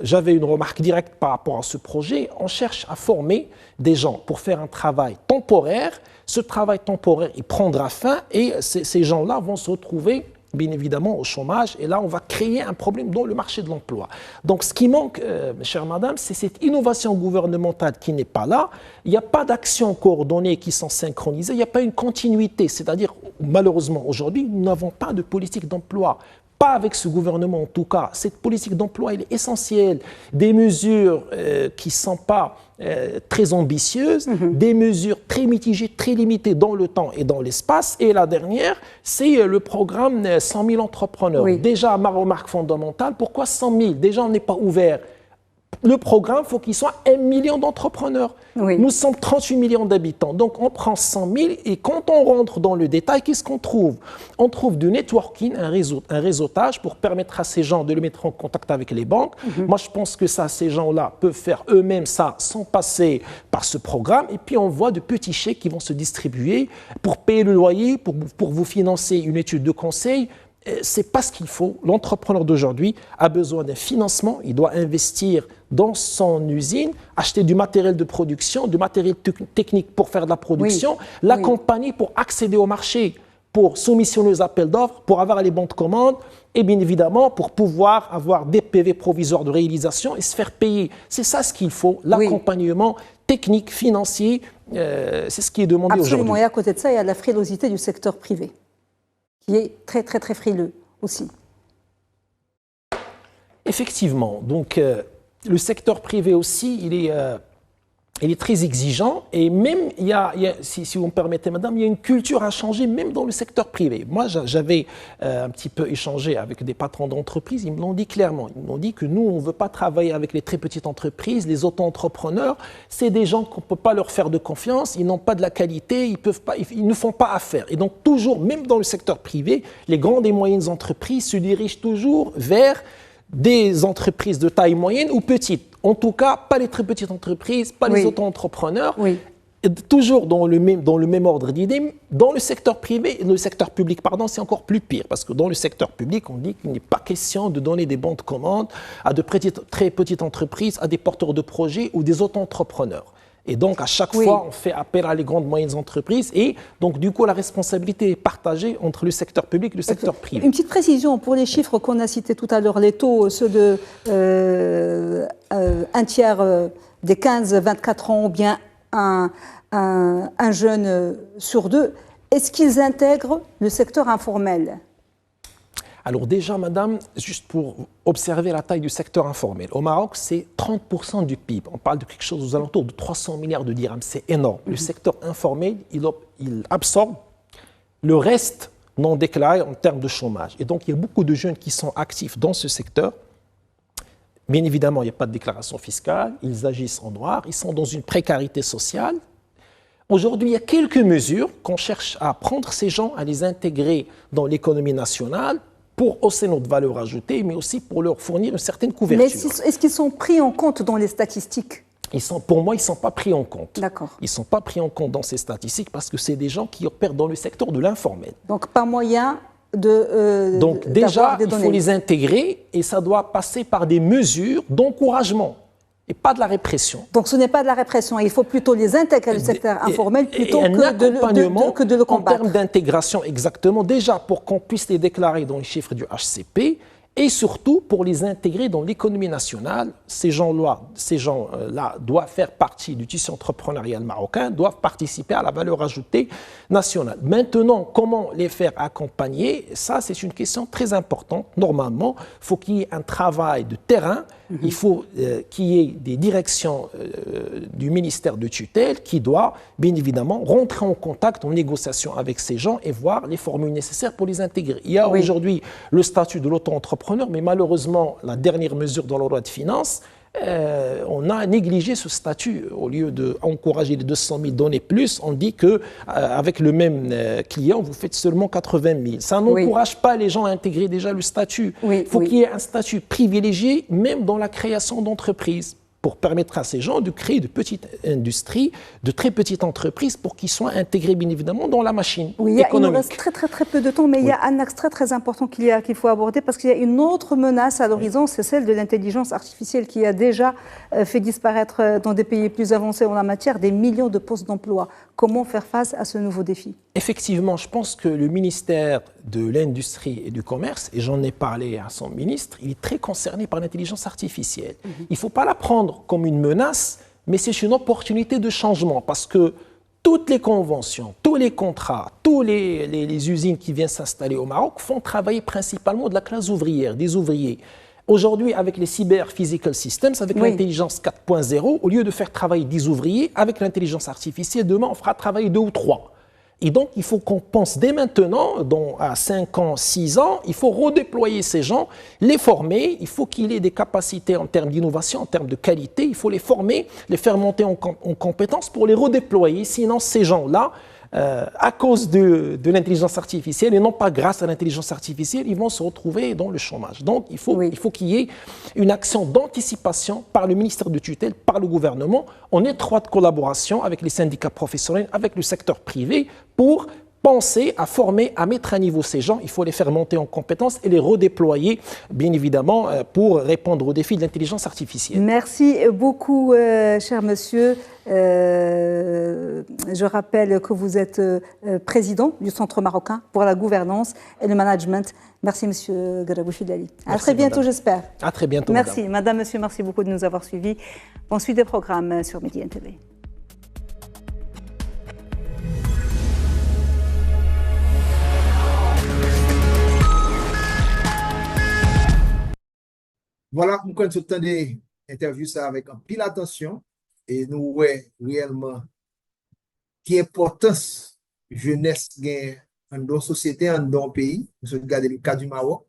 j'avais une remarque directe par rapport à ce projet, on cherche à former des gens pour faire un travail temporaire. Ce travail temporaire, il prendra fin et ces gens-là vont se retrouver bien évidemment au chômage, et là on va créer un problème dans le marché de l'emploi. Donc ce qui manque, chère madame, c'est cette innovation gouvernementale qui n'est pas là. Il n'y a pas d'actions coordonnées qui sont synchronisées, il n'y a pas une continuité, c'est-à-dire malheureusement aujourd'hui nous n'avons pas de politique d'emploi. Pas avec ce gouvernement en tout cas. Cette politique d'emploi, elle est essentielle. Des mesures qui ne sont pas très ambitieuses, des mesures très mitigées, très limitées dans le temps et dans l'espace. Et la dernière, c'est le programme 100 000 entrepreneurs. Déjà, ma remarque fondamentale, pourquoi 100 000? Déjà, on n'est pas ouvert. Le programme, il faut qu'il soit 1 million d'entrepreneurs. Nous sommes 38 millions d'habitants. Donc, on prend 100 000 et quand on rentre dans le détail, qu'est-ce qu'on trouve? On trouve du networking, un réseautage pour permettre à ces gens de les mettre en contact avec les banques. Moi, je pense que ça, ces gens-là peuvent faire eux-mêmes ça sans passer par ce programme. Et puis, on voit de petits chèques qui vont se distribuer pour payer le loyer, pour vous financer une étude de conseil. C'est pas ce qu'il faut. L'entrepreneur d'aujourd'hui a besoin d'un financement. Il doit investir dans son usine, acheter du matériel de production, du matériel technique pour faire de la production, l'accompagner pour accéder au marché, pour soumissionner aux appels d'offres, pour avoir les bons de commande et bien évidemment pour pouvoir avoir des PV provisoires de réalisation et se faire payer. C'est ça ce qu'il faut, l'accompagnement technique, financier, c'est ce qui est demandé aujourd'hui. Absolument. Et à côté de ça, il y a la frilosité du secteur privé, qui est très, très, très frileux aussi. Effectivement. Donc, le secteur privé aussi, il est très exigeant. Et même, si vous me permettez, madame, il y a une culture à changer, même dans le secteur privé. Moi, j'avais un petit peu échangé avec des patrons d'entreprises. Ils me l'ont dit clairement. Ils m'ont dit que nous, on ne veut pas travailler avec les très petites entreprises, les auto-entrepreneurs. C'est des gens qu'on ne peut pas leur faire de confiance. Ils n'ont pas de la qualité. Ils ne font pas affaire. Et donc, toujours, même dans le secteur privé, les grandes et moyennes entreprises se dirigent toujours vers des entreprises de taille moyenne ou petite. En tout cas, pas les très petites entreprises, pas les auto-entrepreneurs. Toujours dans le même ordre d'idées. Dans le secteur privé, le secteur public, pardon, c'est encore plus pire. Parce que dans le secteur public, on dit qu'il n'est pas question de donner des bons de commande à de très petites entreprises, à des porteurs de projets ou des auto-entrepreneurs. Et donc, à chaque fois, on fait appel à les grandes moyennes entreprises. Et donc, du coup, la responsabilité est partagée entre le secteur public et le secteur privé. Une petite précision pour les chiffres qu'on a cités tout à l'heure, les taux, ceux de un tiers des 15-24 ans ou bien un jeune sur deux. Est-ce qu'ils intègrent le secteur informel ? Alors déjà, madame, juste pour observer la taille du secteur informel, au Maroc, c'est 30% du PIB. On parle de quelque chose aux alentours de 300 milliards de dirhams. C'est énorme. Le secteur informel, il absorbe le reste non déclaré en termes de chômage. Et donc, il y a beaucoup de jeunes qui sont actifs dans ce secteur. Bien évidemment, il n'y a pas de déclaration fiscale. Ils agissent en noir. Ils sont dans une précarité sociale. Aujourd'hui, il y a quelques mesures qu'on cherche à prendre ces gens, à les intégrer dans l'économie nationale, pour hausser notre valeur ajoutée, mais aussi pour leur fournir une certaine couverture. Mais est-ce qu'ils sont pris en compte dans les statistiques ? Pour moi, ils ne sont pas pris en compte. D'accord. Ils ne sont pas pris en compte dans ces statistiques parce que c'est des gens qui opèrent dans le secteur de l'informel. Donc, pas moyen de Donc, déjà, il faut les intégrer et ça doit passer par des mesures d'encouragement et pas de la répression. Donc, ce n'est pas de la répression. Il faut plutôt les intégrer, le secteur informel, plutôt que de le combattre. En termes d'intégration, exactement. Déjà, pour qu'on puisse les déclarer dans les chiffres du HCP et surtout pour les intégrer dans l'économie nationale. Ces gens-là doivent faire partie du tissu entrepreneurial marocain, doivent participer à la valeur ajoutée nationale. Maintenant, comment les faire accompagner? Ça, c'est une question très importante. Normalement, il faut qu'il y ait un travail de terrain, il faut qu'il y ait des directions du ministère de tutelle qui doit, bien évidemment, rentrer en contact, en négociation avec ces gens et voir les formules nécessaires pour les intégrer. Il y a aujourd'hui le statut de l'auto-entrepreneur, mais malheureusement, la dernière mesure dans la loi de finances, on a négligé ce statut. Au lieu d'encourager les 200 000 données plus, on dit qu'avec le même client, vous faites seulement 80 000. Ça n'encourage pas les gens à intégrer déjà le statut. Il faut qu'il y ait un statut privilégié, même dans la création d'entreprises, pour permettre à ces gens de créer de petites industries, de très petites entreprises pour qu'ils soient intégrés bien évidemment dans la machine économique. Il nous reste très peu de temps, mais il y a un axe très important qu'il faut aborder parce qu'il y a une autre menace à l'horizon, c'est celle de l'intelligence artificielle qui a déjà fait disparaître dans des pays plus avancés en la matière des millions de postes d'emploi. Comment faire face à ce nouveau défi? Effectivement, je pense que le ministère de l'Industrie et du Commerce, et j'en ai parlé à son ministre, il est très concerné par l'intelligence artificielle. Il ne faut pas la prendre comme une menace, mais c'est une opportunité de changement parce que toutes les conventions, tous les contrats, toutes les usines qui viennent s'installer au Maroc font travailler principalement de la classe ouvrière, des ouvriers. Aujourd'hui, avec les cyber physical systems, avec l'intelligence 4.0, au lieu de faire travailler 10 ouvriers, avec l'intelligence artificielle, demain, on fera travailler 2 ou 3. Et donc, il faut qu'on pense dès maintenant, à 5 ans, 6 ans, il faut redéployer ces gens, les former, il faut qu'il ait des capacités en termes d'innovation, en termes de qualité, il faut les former, les faire monter en compétences pour les redéployer. Sinon, ces gens-là, à cause de l'intelligence artificielle et non pas grâce à l'intelligence artificielle, ils vont se retrouver dans le chômage. Donc, il faut qu'il y ait une action d'anticipation par le ministère de tutelle, par le gouvernement, en étroite collaboration avec les syndicats professionnels, avec le secteur privé, pour penser à former, à mettre à niveau ces gens. Il faut les faire monter en compétences et les redéployer, bien évidemment, pour répondre aux défis de l'intelligence artificielle. Merci beaucoup, cher monsieur. Je rappelle que vous êtes président du Centre marocain pour la gouvernance et le management. Merci, monsieur Garabou Filali. À très bientôt, j'espère. À très bientôt, merci, madame, monsieur, merci beaucoup de nous avoir suivis. Bonne suite des programmes sur Média TV. Voilà, nous connaissons autant d'interviews ça avec un pile attention et nous voyons réellement qui importance jeunesse gagne dans nos sociétés, dans nos pays. Nous regardons le cas du Maroc,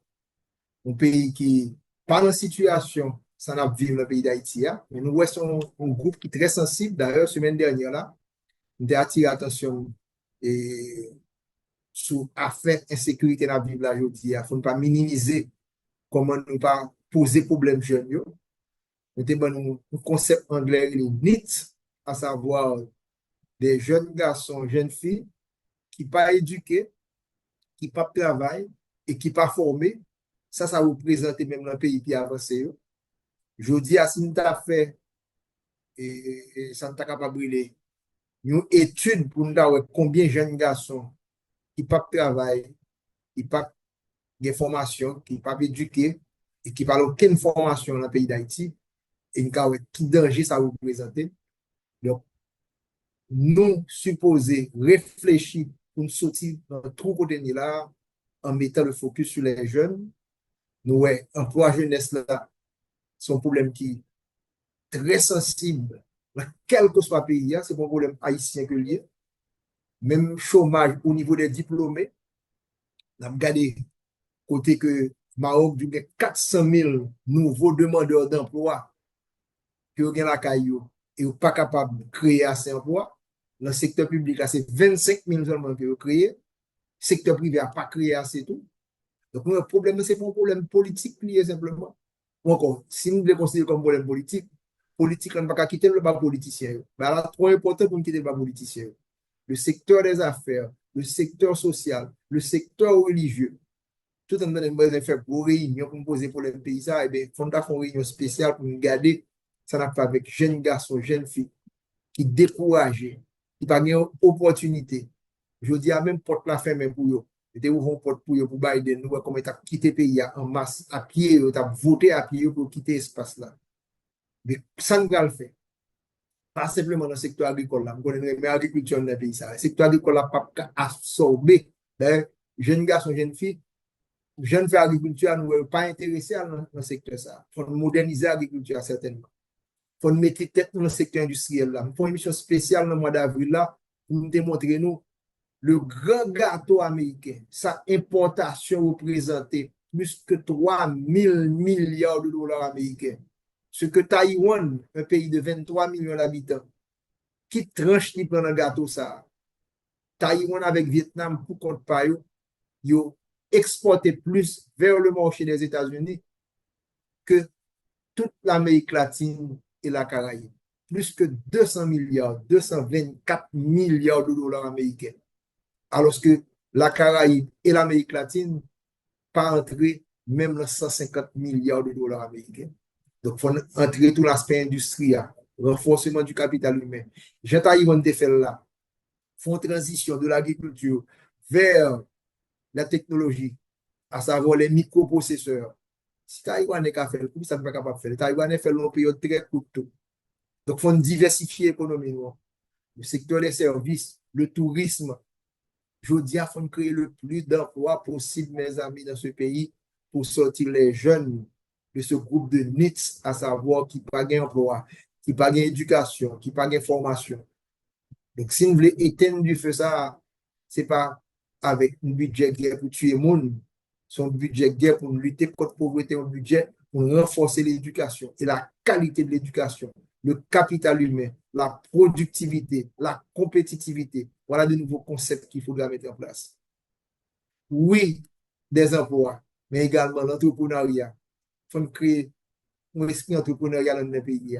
un pays qui pas dans situation sans vivre le pays d'Haïti, mais nous voyons un groupe qui est très sensible. D'ailleurs, semaine dernière là, nous avons attiré l'attention sur l'affaire insécurité dans la vie de la aujourd'hui. Il ne faut pas minimiser comment nous pas poser problème jeunes. Nous avons un concept anglais NEET, à savoir des jeunes garçons, jeunes filles qui ne sont pas éduqués, qui ne sont pas travaillés et qui ne sont pas formés. Ça représente même un pays qui a avancé. Je dis à si nous avons fait et ça nous a capable de une étude pour nous voir combien de jeunes garçons qui ne sont pas travaillés, qui ne sont pas de formation, qui ne sont pas éduqués et qui n'ont aucune formation dans le pays d'Haïti, et nous avons qui danger ça représente. Donc, nous supposons réfléchir pour nous sortir dans tout côté là en mettant le focus sur les jeunes. Nous, emploi jeunesse là, c'est un problème qui est très sensible dans quel que soit le pays, c'est pas un problème haïtien que lié. Même chômage au niveau des diplômés, nous avons regardé côté que Maroc a 400 000 nouveaux demandeurs d'emploi qui ont la caillou et pas capable de créer assez d'emplois. Dans le secteur public, c'est 25 000 seulement qui ont créé. Le secteur privé n'a pas créé assez tout. Donc, le problème, ce n'est pas un problème politique lié simplement. Encore, si nous le considérons comme un problème politique, on ne va pas quitter le bas politicien. Mais c'est trop important pour nous quitter le bas politicien. Le secteur des affaires, le secteur social, le secteur religieux, tout le monde a fait pour réunion pour poser pour les paysans, et bien, il faut faire une réunion spéciale pour nous garder ça n'a pas avec jeunes garçons, jeunes filles qui découragent, qui n'ont pas d'opportunité. Je dis à même porte la ferme pour eux. Était ouvert porte pour Biden, nous comment il a quitté le pays en masse à pied, il a voté à pied pour quitter l'espace là. Mais ça nous le fait. Pas simplement dans le secteur agricole là, on connaît l'agriculture dans le pays ça. Le secteur agricole là pas absorbé. Jeunes garçons, jeunes filles, jeunes filles agriculture nous ne pas intéressés dans le secteur ça. Il faut moderniser l'agriculture certainement. Il faut mettre tête dans le secteur industriel là. Il faut une émission spéciale dans le mois d'avril là pour nous démontrer nous le grand gâteau américain, sa importation représentait plus que 3 000 milliards de dollars américains. Ce que Taïwan, un pays de 23 millions d'habitants, qui tranche qui prend un gâteau ça. Taïwan avec Vietnam, pour compte pas ils ont exporté plus vers le marché des États-Unis que toute l'Amérique latine et la Caraïbe. Plus que 200 milliards, 224 milliards de dollars américains. Alors que la Caraïbe et l'Amérique latine pas entré même dans 150 milliards de dollars américains. Donc, il faut entrer tout l'aspect industriel, renforcement du capital humain. J'ai Taïwan de faire là, font transition de l'agriculture vers la technologie, à savoir les microprocesseurs. Si Taïwan n'est qu'à faire, comment ça ne peut pas capable de faire? Taïwan est fait une période très courte. Donc, il faut diversifier l'économie. Le secteur des services, le tourisme. Je dis qu'il faut créer le plus d'emplois possible, mes amis, dans ce pays, pour sortir les jeunes de ce groupe de NITS, à savoir qui n'ont pas d'emploi, qui n'ont pas d'éducation, qui n'ont pas de formation. Donc, si vous voulez éteindre du feu ça, ce n'est pas avec un budget guerre pour tuer le monde, c'est un budget guerre pour lutter contre la pauvreté, un budget pour renforcer l'éducation et la qualité de l'éducation, le capital humain, la productivité, la compétitivité. Voilà de nouveaux concepts qu'il faudra mettre en place. Oui, des emplois, mais également l'entrepreneuriat. Il faut créer un esprit entrepreneurial dans notre pays.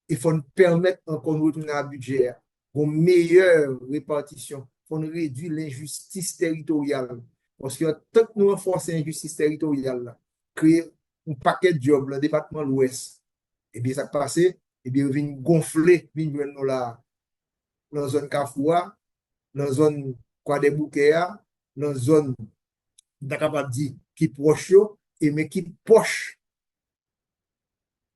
Il faut permettre encore de retourner à un budget, une meilleure répartition. Il faut réduire l'injustice territoriale. Parce que tant que nous renforçons l'injustice territoriale, créer un paquet de jobs dans le département de l'Ouest, et bien ça passe, et bien vient gonfler, vient dans la zone Kafoua, dans la zone Kwadeboukéa, dans la zone d'Akabadi qui proche, et mais qui poche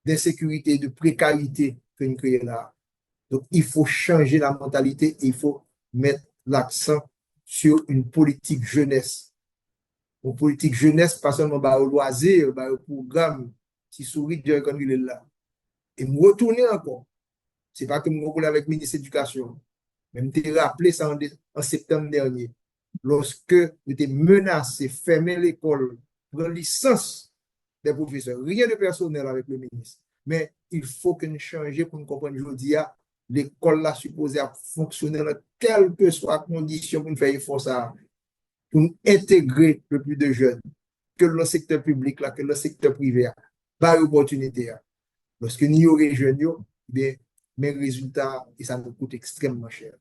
d'insécurité, de précarité que nous créons là. Donc, il faut changer la mentalité et il faut mettre l'accent sur une politique jeunesse. Une politique jeunesse, pas seulement au loisir, au programme, si sourit de quand il est là. Et me retourner encore. Ce n'est pas que je me avec le ministre de l'Éducation. Mais je me rappelé ça en septembre dernier. Lorsque j'étais menacé, fermer l'école, prendre licence des professeurs. Rien de personnel avec le ministre. Mais il faut que nous changions pour nous comprendre aujourd'hui. L'école là supposée à fonctionner dans quelle que soit la condition pour nous faire effort ça, pour nous intégrer le plus de jeunes, que le secteur public là, que le secteur privé a, par opportunité. Lorsque nous y aurons jeunes, bien, mes résultats, et ça nous coûte extrêmement cher.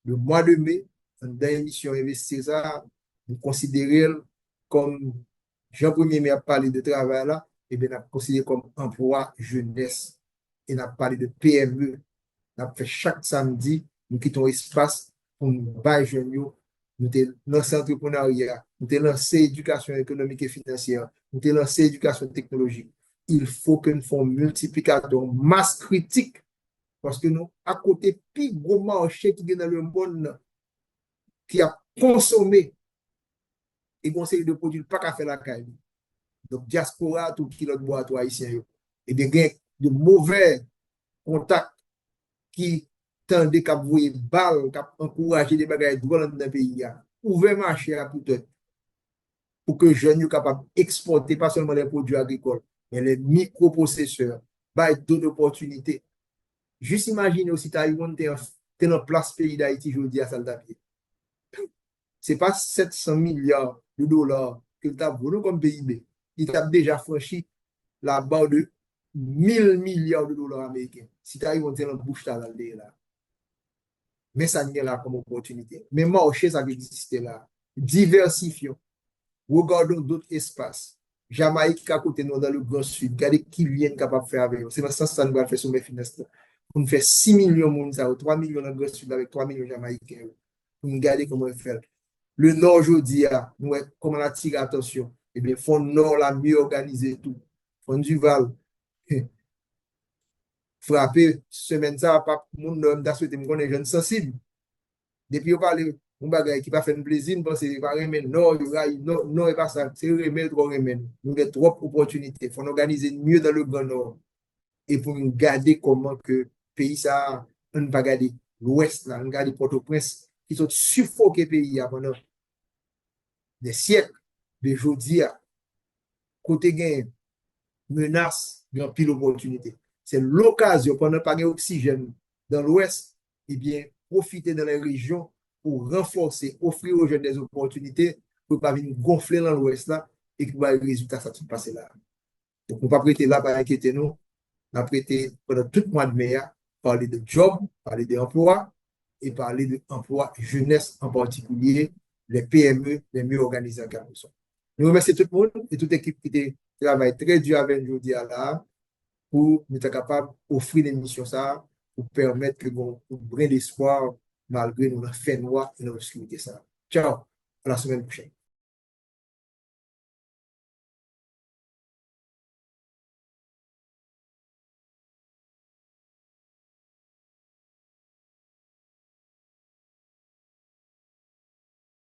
Le mois de mai, dans l'émission Investir ça, nous considérons comme Jean-Premier Maire a parlé de travail là, et bien, nous considérons comme emploi jeunesse. Et nous avons parlé de PME. Nous avons fait chaque samedi, nous quittons l'espace pour nous bailler jeunes, nous avons lancé l'entrepreneuriat, nous avons lancé l'éducation économique et financière, nous avons lancé l'éducation technologique. Il faut que nous fassions multiplicateur, masse critique, parce que nous, à côté, plus gros marché qui est dans le monde, qui a consommé et conseillé de produits pas qu'à faire la caille. Donc, diaspora, tout qui l'autre boîte haïtien, et bien, de mauvais contacts qui tendent qu'à vouer balle, qu'à encourager des bagages dans le pays. Ouvert marché à tout pour que les jeunes soient capables d'exporter pas seulement les produits agricoles, mais les microprocesseurs, d'autres opportunités. Juste imaginer aussi Taïwan est en place pays d'Haïti, je dis à Saldapier. Ce n'est pas 700 milliards de dollars que tu as voulu comme PIB. Il a déjà franchi la barre de 1000 milliards de dollars américains. Si Taïwan est en bouche là. Mais ça n'est là comme opportunité. Mais marché, ça existe là. Diversifions. Regardons d'autres espaces. Jamaïque à côté de nous dans le Grand Sud. Regardez qui viennent capable de faire avec nous. C'est dans ce sens que ça nous va faire sur mes finances. Pour nous faire 6 millions de monde, 3 millions dans le Grand Sud avec 3 millions de Jamaïcains. Pour nous garder comment faire. Le Nord, aujourd'hui, nous, comment on attire attention. Eh bien, Fonds Nord, là, mieux organisé tout. Fonds Duval, frappé, semaine ça, pas mon homme d'as souhaité me connaître jeune sensible. Depuis on parle, on bagaille qui pas fait plaisir, parce que pas remet non, non, non, et pas ça, c'est remet trop remet. Nous avons trop d'opportunités. Il faut organiser mieux dans le Grand Nord. Et pour nous garder comment que le pays ça, on ne va garder l'Ouest, là, on garde Port-au-Prince, qui sont suffoqués pays pendant des siècles, de aujourd'hui, côté gain, menace, grand pile opportunité. C'est l'occasion, pendant pas d'oxygène dans l'Ouest, eh bien, profiter de la région pour renforcer, offrir aux jeunes des opportunités pour ne pas venir gonfler dans l'Ouest là et que le résultat ça se passe là. Donc, on ne va pas prêter là, pas inquiéter nous. On a prêté pendant tout le mois de mai, parler de job, parler d'emploi et parler d'emploi jeunesse en particulier, les PME, les mieux organisés en Cameroun. Nous remercions tout le monde et toute l'équipe qui travaille très dur avec nous aujourd'hui là pour nous être capable d'offrir l'émission ça, pour permettre que nous brin d'espoir malgré nos faits noirs et nos obscurités ça. Ciao, à la semaine prochaine.